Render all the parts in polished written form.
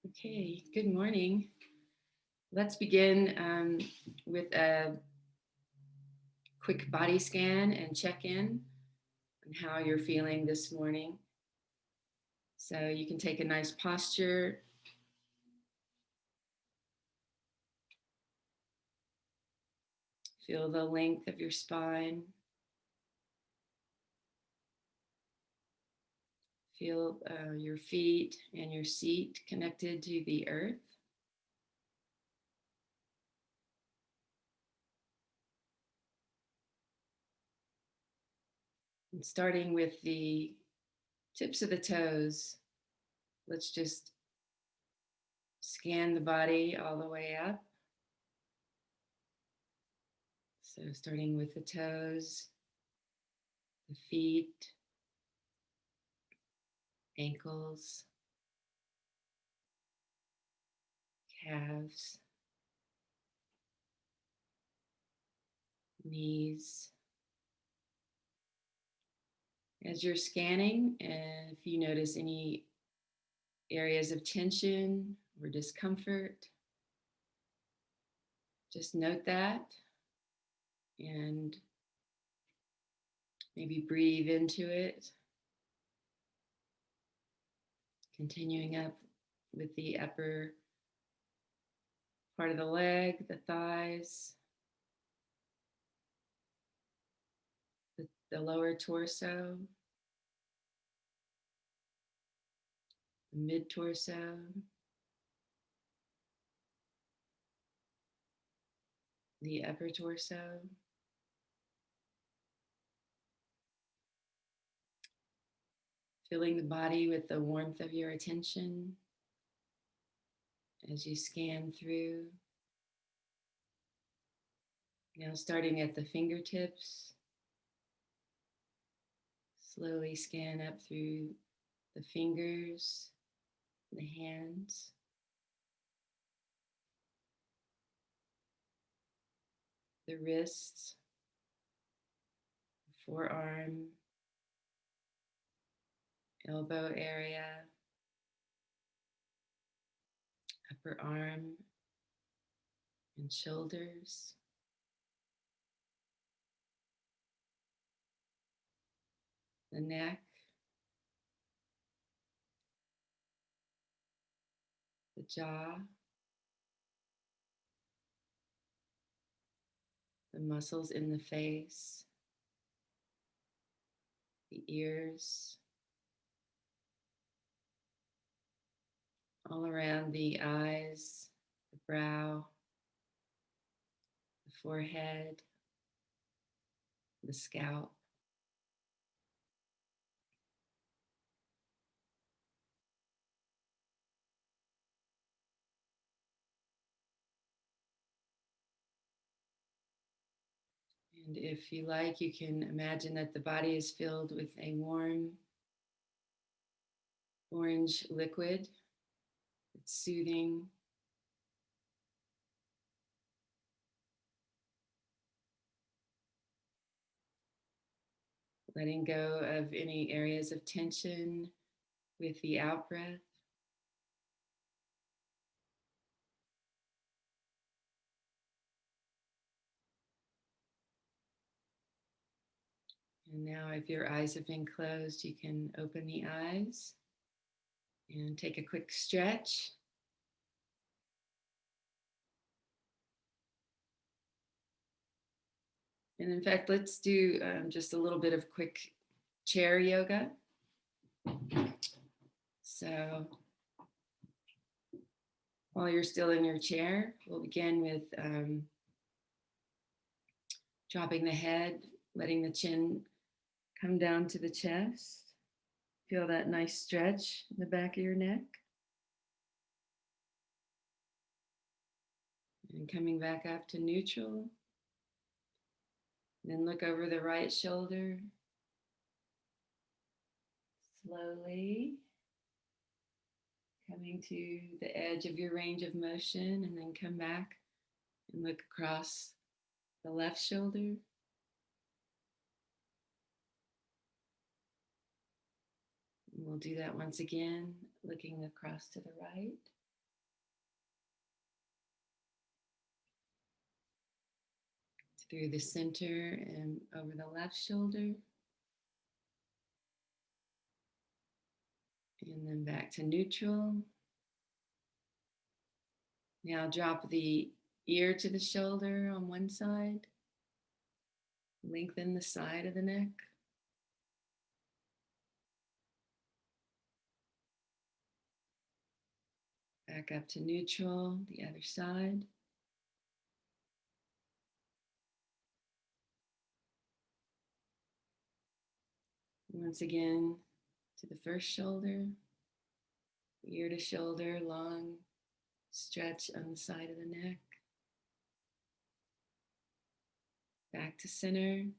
Okay, good morning. Let's begin with a quick body scan and check in on how you're feeling this morning. So you can take a nice posture, feel the length of your spine, feel your feet and your seat connected to the earth. And starting with the tips of the toes, let's just scan the body all the way up. So starting with the toes, the feet, ankles, calves, knees. As you're scanning, and if you notice any areas of tension or discomfort, just note that and maybe breathe into it. Continuing up with the upper part of the leg, the thighs, the lower torso, the mid torso, the upper torso. Filling the body with the warmth of your attention as you scan through. Now, starting at the fingertips, slowly scan up through the fingers, the hands, the wrists, forearm, elbow area, upper arm and shoulders, the neck, the jaw, the muscles in the face, the ears, all around the eyes, the brow, the forehead, the scalp. And if you like, you can imagine that the body is filled with a warm orange liquid. It's soothing, letting go of any areas of tension with the out breath. And now, if your eyes have been closed, you can open the eyes and take a quick stretch. And in fact, let's do just a little bit of quick chair yoga. So while you're still in your chair, we'll begin with dropping the head, letting the chin come down to the chest. Feel that nice stretch in the back of your neck. And coming back up to neutral. Then look over the right shoulder. Slowly coming to the edge of your range of motion, and then come back and look across the left shoulder. And we'll do that once again, looking across to the right. through the center and over the left shoulder. And then back to neutral. Now drop the ear to the shoulder on one side. Lengthen the side of the neck. Back up to neutral, the other side. Once again, to the first shoulder, ear to shoulder, long stretch on the side of the neck. Back to center, and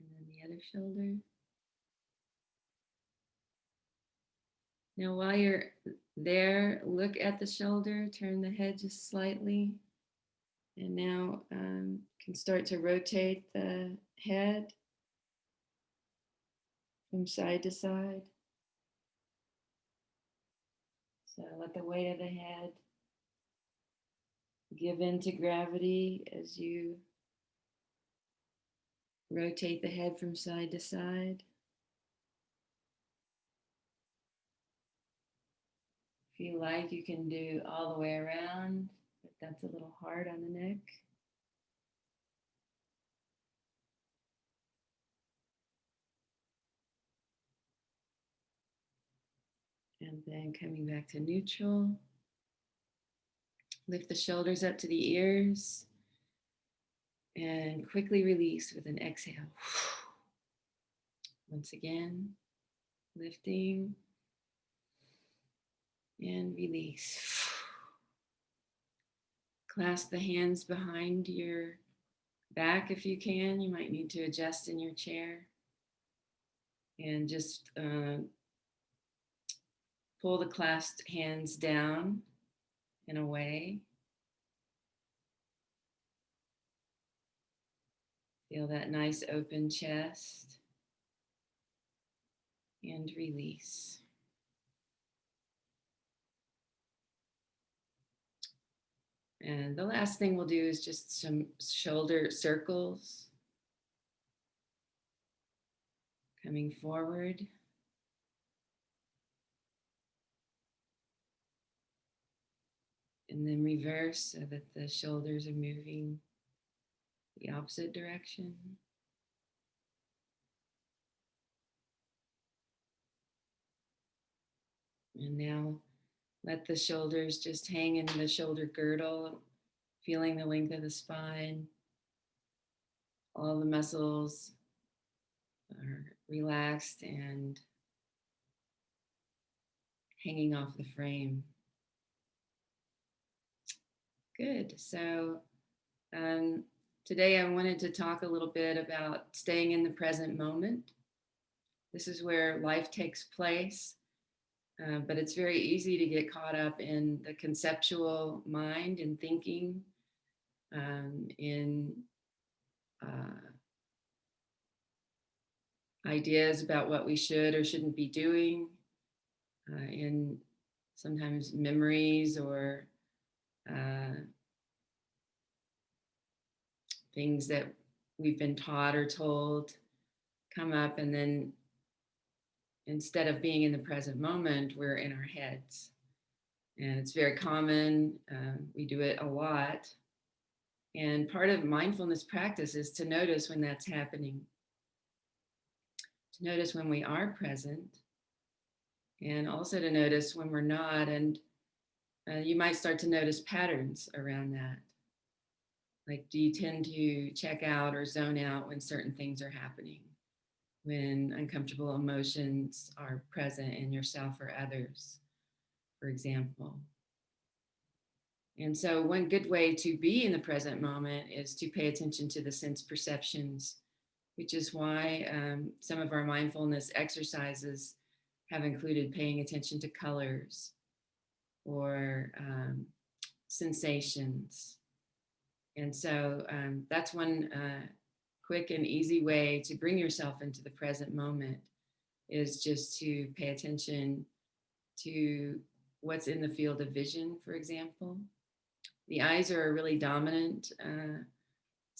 then the other shoulder. Now, while you're there, look at the shoulder, turn the head just slightly, and now can start to rotate the head from side to side. So let the weight of the head give in to gravity as you rotate the head from side to side. If you like, you can do all the way around, but that's a little hard on the neck. And then coming back to neutral. Lift the shoulders up to the ears and quickly release with an exhale. Once again, lifting and release. Clasp the hands behind your back if you can. You might need to adjust in your chair. And just pull the clasped hands down and away. Feel that nice open chest. And release. And the last thing we'll do is just some shoulder circles. Coming forward. And then reverse so that the shoulders are moving the opposite direction. And now let the shoulders just hang in the shoulder girdle, feeling the length of the spine. All the muscles are relaxed and hanging off the frame. Good. So today I wanted to talk a little bit about staying in the present moment. This is where life takes place, but it's very easy to get caught up in the conceptual mind and thinking, in ideas about what we should or shouldn't be doing, in sometimes memories or things that we've been taught or told come up, and then instead of being in the present moment, we're in our heads. And it's very common. We do it a lot. And part of mindfulness practice is to notice when that's happening, to notice when we are present, and also to notice when we're not. And you might start to notice patterns around that. Like, do you tend to check out or zone out when certain things are happening? When uncomfortable emotions are present in yourself or others, for example. And so one good way to be in the present moment is to pay attention to the sense perceptions, which is why some of our mindfulness exercises have included paying attention to colors or sensations. And so that's one quick and easy way to bring yourself into the present moment, is just to pay attention to what's in the field of vision, for example. The eyes are a really dominant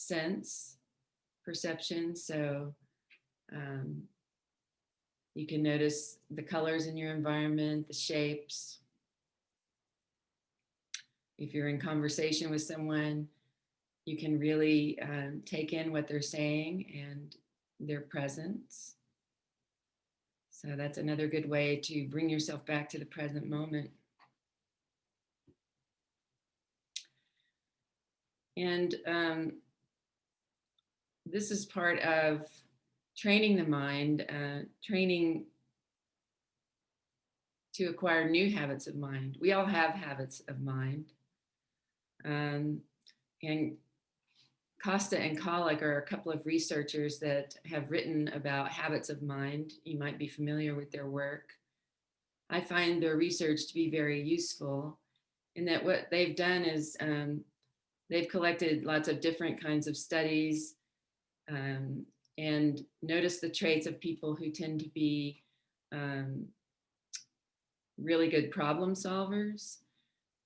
sense perception. So um, you can notice the colors in your environment, the shapes. If you're in conversation with someone, you can really take in what they're saying and their presence. So that's another good way to bring yourself back to the present moment. And this is part of training the mind, training to acquire new habits of mind. We all have habits of mind. And Costa and Collick are a couple of researchers that have written about habits of mind. You might be familiar with their work. I find their research to be very useful in that what they've done is they've collected lots of different kinds of studies um, and noticed the traits of people who tend to be um, really good problem solvers,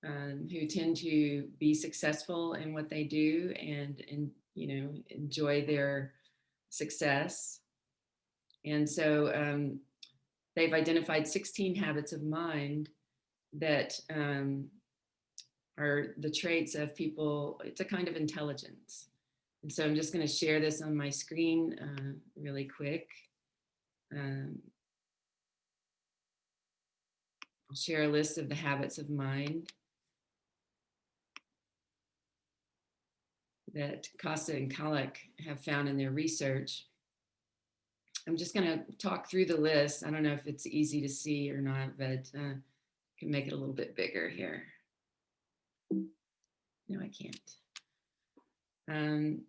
who tend to be successful in what they do and enjoy their success. And so they've identified 16 habits of mind that are the traits of people. It's a kind of intelligence. And so I'm just going to share this on my screen really quick. I'll share a list of the habits of mind that Costa and Collick have found in their research. I'm just going to talk through the list. I don't know if it's easy to see or not, but I can make it a little bit bigger here. No, I can't.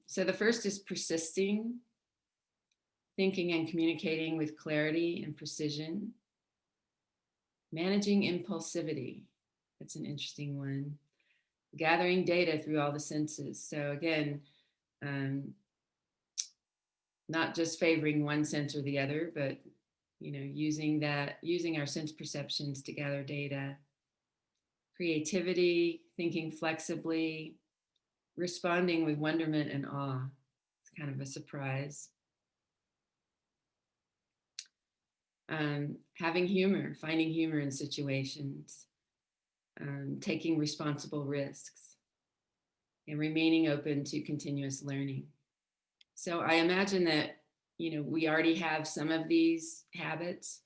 So the first is persisting, thinking and communicating with clarity and precision. Managing impulsivity. That's an interesting one. Gathering data through all the senses. So again, not just favoring one sense or the other, but using our sense perceptions to gather data. Creativity, thinking flexibly, responding with wonderment and awe. It's kind of a surprise. Having humor, finding humor in situations, taking responsible risks, and remaining open to continuous learning. So I imagine that, we already have some of these habits,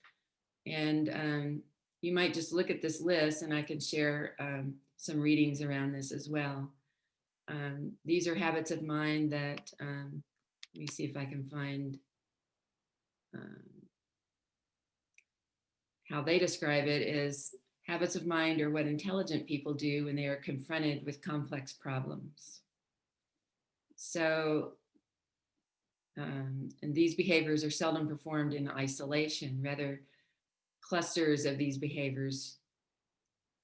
and you might just look at this list, and I can share some readings around this as well. These are habits of mind that, let me see if I can find how they describe it is habits of mind are what intelligent people do when they are confronted with complex problems. So, and these behaviors are seldom performed in isolation. Rather, clusters of these behaviors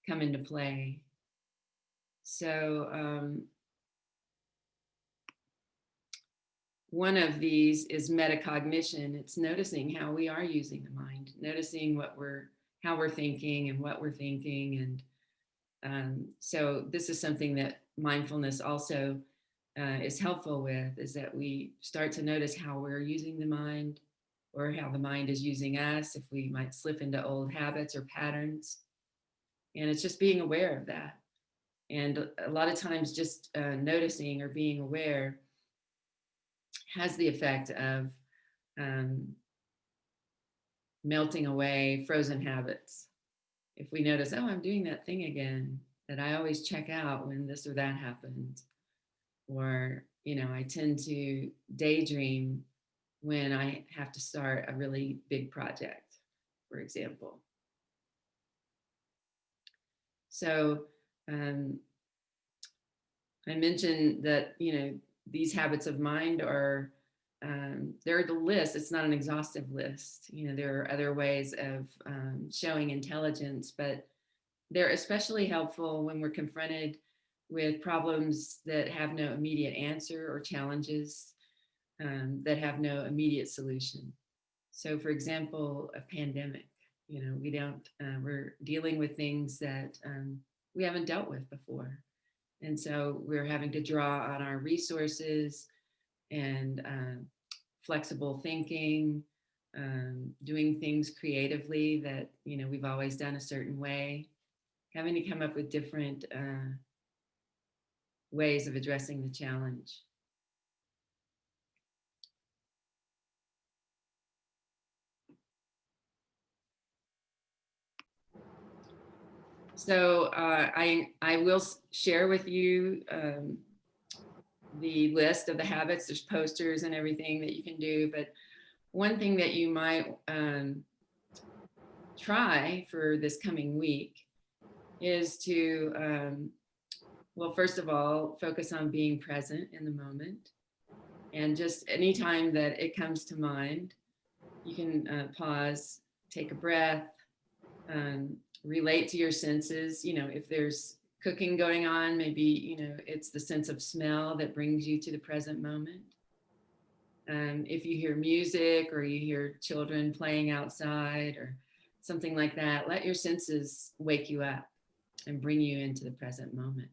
come into play. So, one of these is metacognition. It's noticing how we are using the mind, noticing how we're thinking and what we're thinking. And so this is something that mindfulness also is helpful with, is that we start to notice how we're using the mind or how the mind is using us, if we might slip into old habits or patterns. And it's just being aware of that. And a lot of times just noticing or being aware has the effect of melting away frozen habits. If we notice, oh, I'm doing that thing again that I always check out when this or that happens, or, I tend to daydream when I have to start a really big project, for example. So I mentioned that, these habits of mind are, they're the list. It's not an exhaustive list. There are other ways of showing intelligence, but they're especially helpful when we're confronted with problems that have no immediate answer or challenges that have no immediate solution. So, for example, a pandemic. We're dealing with things that we haven't dealt with before. And so we're having to draw on our resources and flexible thinking, doing things creatively that, we've always done a certain way, having to come up with different ways of addressing the challenge. So I will share with you the list of the habits. There's posters and everything that you can do, but one thing that you might try for this coming week is to, well, first of all, focus on being present in the moment. And just anytime that it comes to mind, you can pause, take a breath, relate to your senses. If there's cooking going on, maybe, it's the sense of smell that brings you to the present moment. If you hear music or you hear children playing outside or something like that, let your senses wake you up and bring you into the present moment.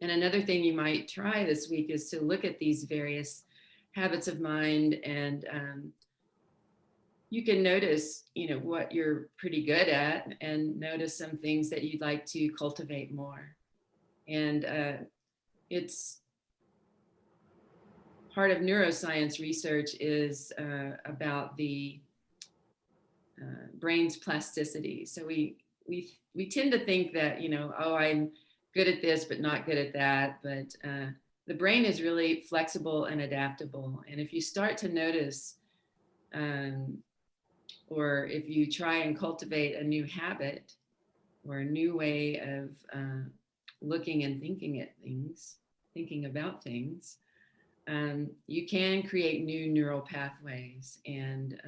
And another thing you might try this week is to look at these various habits of mind, and you can notice, what you're pretty good at, and notice some things that you'd like to cultivate more. And it's part of neuroscience research is about the brain's plasticity. So we tend to think that, oh, I'm good at this, but not good at that. But the brain is really flexible and adaptable. And if you start to notice, or if you try and cultivate a new habit or a new way of looking and thinking about things, you can create new neural pathways and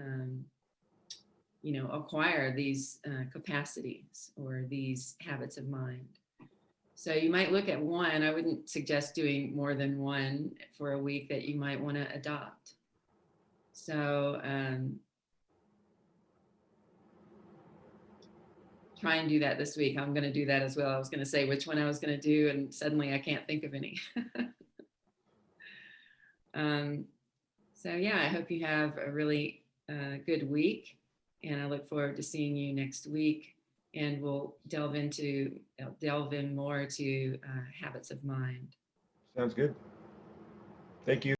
acquire these capacities or these habits of mind. So you might look at one. I wouldn't suggest doing more than one for a week that you might want to adopt. So try and do that this week. I'm going to do that as well. I was going to say which one I was going to do, and suddenly I can't think of any. So yeah, I hope you have a really good week, and I look forward to seeing you next week. And we'll delve in more to habits of mind. Sounds good. Thank you.